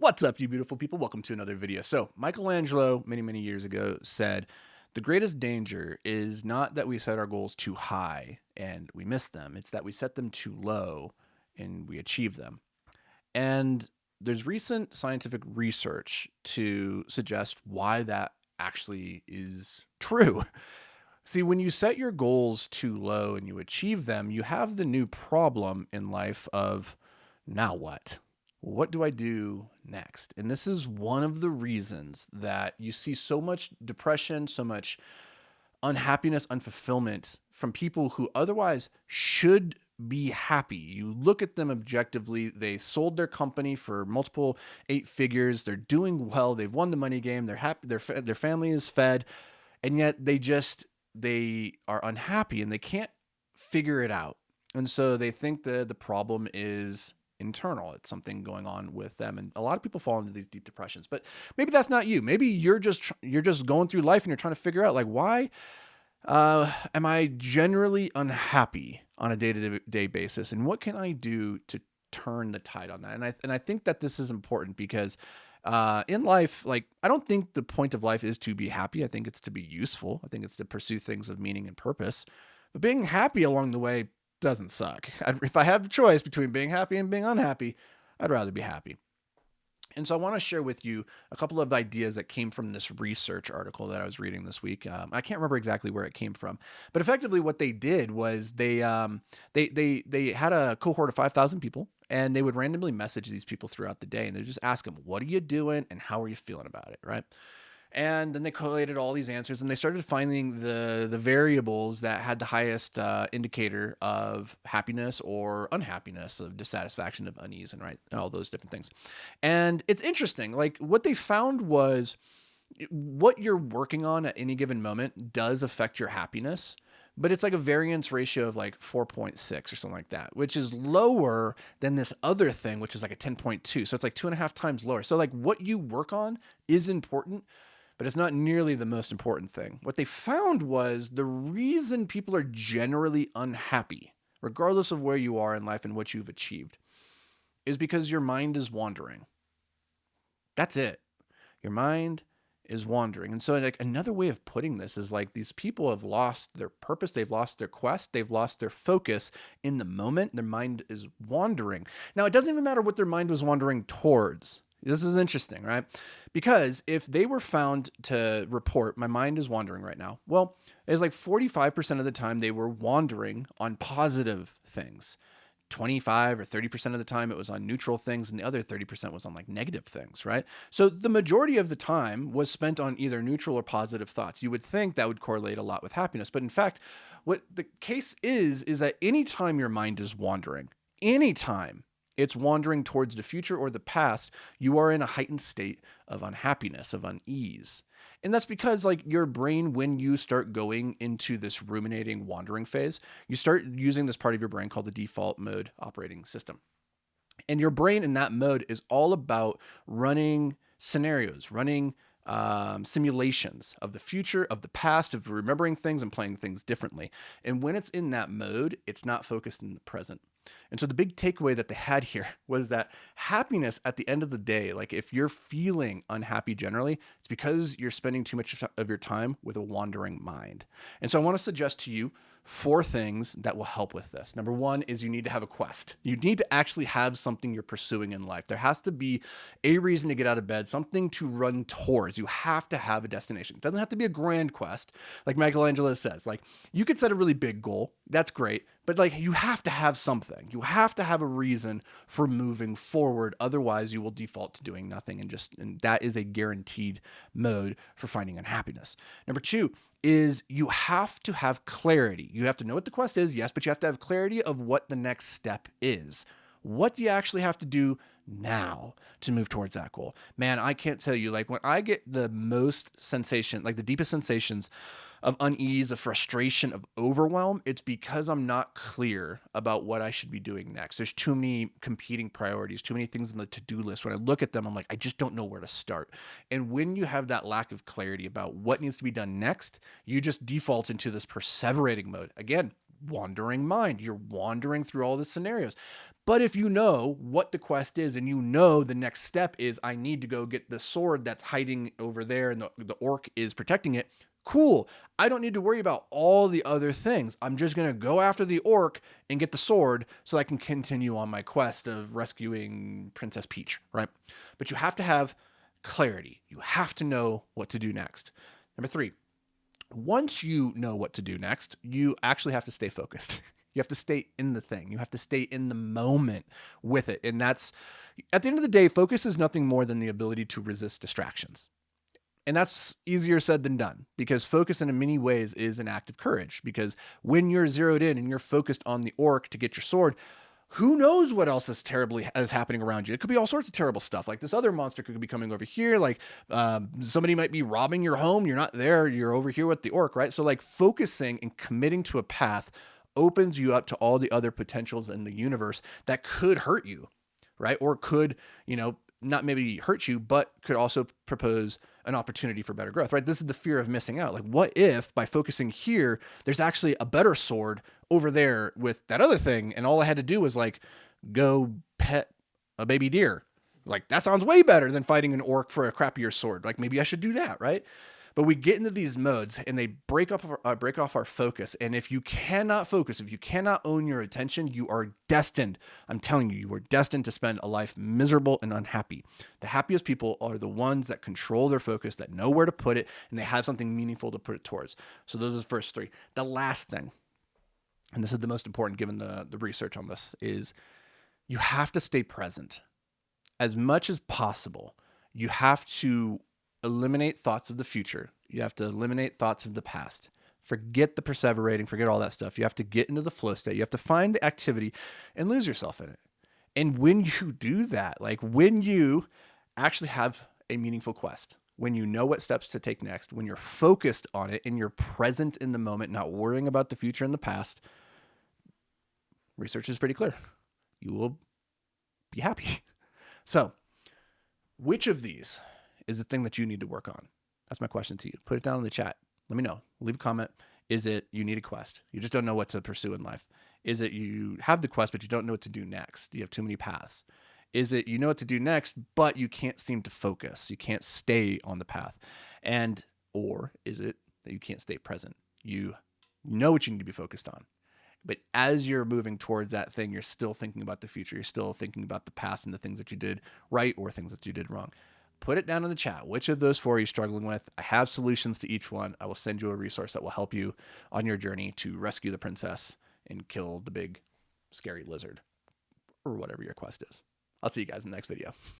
What's up, you beautiful people? Welcome to another video. So, Michelangelo, many, many years ago, said the greatest danger is not that we set our goals too high and we miss them, it's that we set them too low and we achieve them. And there's recent scientific research to suggest why that actually is true. See, when you set your goals too low and you achieve them, you have the new problem in life of now what? What do I do next? And this is one of the reasons that you see so much depression, so much unhappiness, unfulfillment from people who otherwise should be happy. You look at them objectively, they sold their company for multiple eight figures, they're doing well, they've won the money game, they're happy, their family is fed, and yet they are unhappy and they can't figure it out. And so they think that the problem is internal. It's something going on with them. And a lot of people fall into these deep depressions, but maybe that's not you. Maybe you're just going through life and you're trying to figure out, like, why am I generally unhappy on a day-to-day basis? And what can I do to turn the tide on that? And I think that this is important because in life, like, I don't think the point of life is to be happy. I think it's to be useful. I think it's to pursue things of meaning and purpose. But being happy along the way doesn't suck. If I have the choice between being happy and being unhappy, I'd rather be happy. And so I want to share with you a couple of ideas that came from this research article that I was reading this week. I can't remember exactly where it came from, but effectively what they did was they had a cohort of 5,000 people, and they would randomly message these people throughout the day, and they just ask them, "What are you doing, and how are you feeling about it?" Right? And then they collated all these answers, and they started finding the variables that had the highest indicator of happiness or unhappiness, of dissatisfaction, of unease, and right, all those different things. And it's interesting. Like, what they found was what you're working on at any given moment does affect your happiness, but it's like a variance ratio of like 4.6 or something like that, which is lower than this other thing, which is like a 10.2. So it's like 2.5 times lower. So, like, what you work on is important, but it's not nearly the most important thing. What they found was the reason people are generally unhappy, regardless of where you are in life and what you've achieved, is because your mind is wandering. That's it. Your mind is wandering. And so, like, another way of putting this is like these people have lost their purpose, they've lost their quest, they've lost their focus in the moment. Their mind is wandering. Now, it doesn't even matter what their mind was wandering towards. This is interesting, right? Because if they were found to report, my mind is wandering right now, well, it's like 45% of the time they were wandering on positive things. 25 or 30% of the time it was on neutral things, and the other 30% was on like negative things, right? So the majority of the time was spent on either neutral or positive thoughts. You would think that would correlate a lot with happiness, but in fact, what the case is that anytime your mind is wandering, anytime it's wandering towards the future or the past, you are in a heightened state of unhappiness, of unease. And that's because, like, your brain, when you start going into this ruminating, wandering phase, you start using this part of your brain called the default mode operating system. And your brain in that mode is all about running scenarios, running simulations of the future, of the past, of remembering things and playing things differently. And when it's in that mode, it's not focused in the present. And so the big takeaway that they had here was that happiness at the end of the day, like, if you're feeling unhappy generally, it's because you're spending too much of your time with a wandering mind. And so I want to suggest to you 4 things that will help with this. Number 1 is you need to have a quest. You need to actually have something you're pursuing in life. There has to be a reason to get out of bed, something to run towards. You have to have a destination. It doesn't have to be a grand quest. Like Michelangelo says, like, you could set a really big goal. That's great. But, like, you have to have something. You have to have a reason for moving forward. Otherwise, you will default to doing nothing. And that is a guaranteed mode for finding unhappiness. Number 2 is you have to have clarity. You have to know what the quest is, yes, but you have to have clarity of what the next step is. What do you actually have to do now to move towards that goal? Man, I can't tell you, like, when I get the most sensation, like the deepest sensations of unease, of frustration, of overwhelm, it's because I'm not clear about what I should be doing next. There's too many competing priorities, too many things on the to-do list. When I look at them, I'm like, I just don't know where to start. And when you have that lack of clarity about what needs to be done next, you just default into this perseverating mode. Again, wandering mind. You're wandering through all the scenarios. But if you know what the quest is and you know the next step is I need to go get the sword that's hiding over there and the orc is protecting it, cool. I don't need to worry about all the other things. I'm just going to go after the orc and get the sword so I can continue on my quest of rescuing Princess Peach, right? But you have to have clarity. You have to know what to do next. Number 3, once you know what to do next, you actually have to stay focused. You have to stay in the thing. You have to stay in the moment with it. And that's, at the end of the day, focus is nothing more than the ability to resist distractions. And that's easier said than done, because focus in many ways is an act of courage. Because when you're zeroed in and you're focused on the orc to get your sword, who knows what else is happening around you? It could be all sorts of terrible stuff. Like this other monster could be coming over here. Like somebody might be robbing your home. You're not there. You're over here with the orc, right? So like focusing and committing to a path opens you up to all the other potentials in the universe that could hurt you, right? Or could, not maybe hurt you, but could also propose an opportunity for better growth, right? This is the fear of missing out. Like, what if by focusing here, there's actually a better sword over there with that other thing, and all I had to do was like go pet a baby deer? Like, that sounds way better than fighting an orc for a crappier sword. Like, maybe I should do that, right? But we get into these modes and they break off our focus. And if you cannot focus, if you cannot own your attention, you are destined. I'm telling you, you are destined to spend a life miserable and unhappy. The happiest people are the ones that control their focus, that know where to put it, and they have something meaningful to put it towards. So those are the first 3. The last thing, and this is the most important given the research on this, is you have to stay present. As much as possible, you have to eliminate thoughts of the future. You have to eliminate thoughts of the past. Forget the perseverating, forget all that stuff. You have to get into the flow state. You have to find the activity and lose yourself in it. And when you do that, like when you actually have a meaningful quest, when you know what steps to take next, when you're focused on it and you're present in the moment, not worrying about the future and the past, research is pretty clear. You will be happy. So, which of these is the thing that you need to work on? That's my question to you. Put it down in the chat. Let me know. Leave a comment. Is it you need a quest? You just don't know what to pursue in life. Is it you have the quest, but you don't know what to do next? You have too many paths. Is it you know what to do next, but you can't seem to focus? You can't stay on the path. Or is it that you can't stay present? You know what you need to be focused on. But as you're moving towards that thing, you're still thinking about the future. You're still thinking about the past and the things that you did right or things that you did wrong. Put it down in the chat. Which of those 4 are you struggling with? I have solutions to each one. I will send you a resource that will help you on your journey to rescue the princess and kill the big scary lizard or whatever your quest is. I'll see you guys in the next video.